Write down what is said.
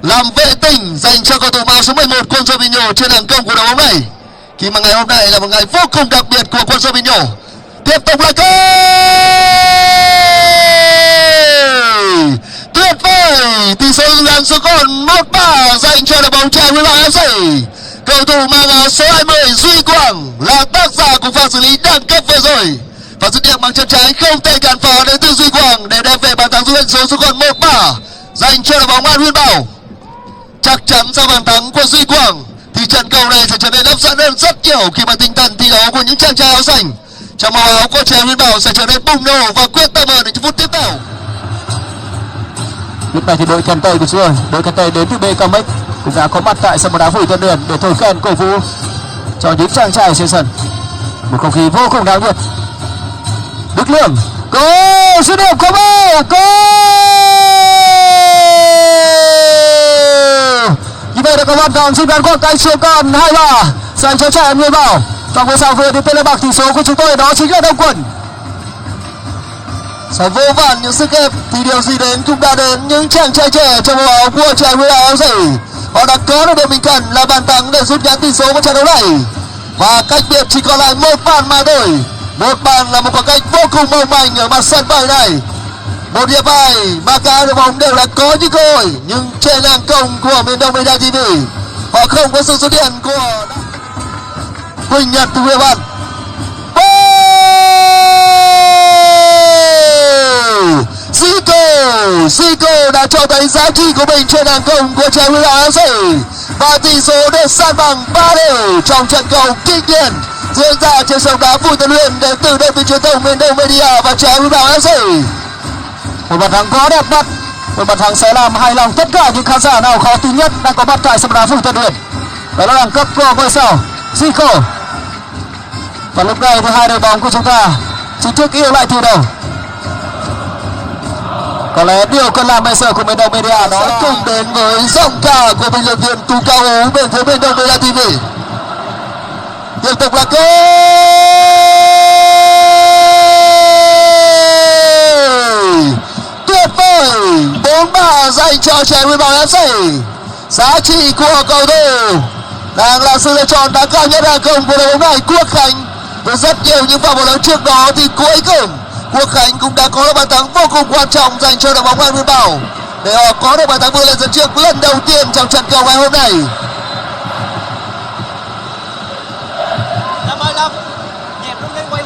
làm vệ tinh dành cho cầu thủ áo số 11 quân Robinho trên hàng công của đội bóng này. Khi mà ngày hôm nay là một ngày vô cùng đặc biệt của quân Robinho. Tiếp tục là cơ tuyệt vời, tỷ số đang xuống còn 1-3 dành cho đội bóng Trà Huy Bảo FC. Cầu thủ mang áo số 20 Duy Quang là tác giả của pha xử lý đẳng cấp vừa rồi, và dứt điểm bằng chân trái không thể cản phá đến từ Duy Quang để đem về bàn thắng doanh số xuống còn 1-3 dành cho đội bóng An Huy Bảo. Chắc chắn sau bàn thắng của Duy Quang thì trận cầu này sẽ trở nên hấp dẫn hơn rất nhiều khi mà tinh thần thi đấu của những chàng trai áo xanh trong màu áo của Trà Huy Bảo sẽ trở nên bùng nổ và quyết tâm hơn ở những phút tiếp theo. Lúc này thì đội kèn tây của chúng tôi, đội kèn tây đến từ BKMX cũng đã có mặt tại sân bóng đá Phù Tân Điền để thổi kèn cổ vũ cho những chàng trai trên sân. Một không khí vô cùng náo nhiệt. Đức Lương, dứt điểm của bóng, như vậy đã có bàn thắng xin gắn khoảng cách xuống còn 2-3 dành cho Trà Huy Bảo. Trong buổi sáng vừa thì tên là bảng tỷ số của chúng tôi đó chính là Đông Quân. Sau vô vàn những sức ép thì điều gì đến cũng đã đến. Những chàng trai trẻ trong màu áo của Trà Huy Bảo FC họ đã có được điều mình cần là bàn thắng để rút ngắn tỷ số của trận đấu này, và cách biệt chỉ còn lại một bàn mà thôi. Một bàn là một khoảng cách vô cùng mong manh ở mặt sân bãi này. Một hiệp hai mà cả đội bóng đều đã có những cơ hội, nhưng trên hàng công của miền Đông Media TV họ không có sự xuất hiện của Huỳnh Nhật từ hiệp bàn. Zico đã cho thấy giá trị của mình trên hàng công của Trà Huy Bảo FC, và tỷ số được san bằng 3-đều trong trận cầu kinh điển diễn ra trên sân đá Phù Tân Huyền đến từ đơn vị truyền thông miền Đông Media và Trà Huy Bảo FC. Một bàn thắng có đẹp mắt, một bàn thắng sẽ làm hài lòng tất cả những khán giả nào khó tin nhất đang có mặt tại sân đá Phù Tân Huyền. Đó là đẳng cấp của ngôi sao Zico. Và lúc này thì hai đội bóng của chúng ta chính thức yêu lại từ đầu. Có lẽ điều cần làm bây giờ của miền Đông Media đó là cùng đến với giọng ca của bình luận viên Tú Cao Hú bên phía miền Đông Media TV. Tiếp tục là cơ tuyệt vời 4-3 dành cho Trà Huy Bảo FC. Giá trị của cầu thủ đang là sự lựa chọn đáng cao nhất hàng công của đội bóng này. Quốc Khánh với rất nhiều những pha bóng lớn trước đó thì cuối cùng Quốc Khánh cũng đã có được bàn thắng vô cùng quan trọng dành cho đội bóng An Huy Bảo để họ có được bàn thắng vươn lên dẫn trước lần đầu tiên trong trận cầu ngày hôm nay. Lâm ơi Lâm, nhịp lúc đấy quay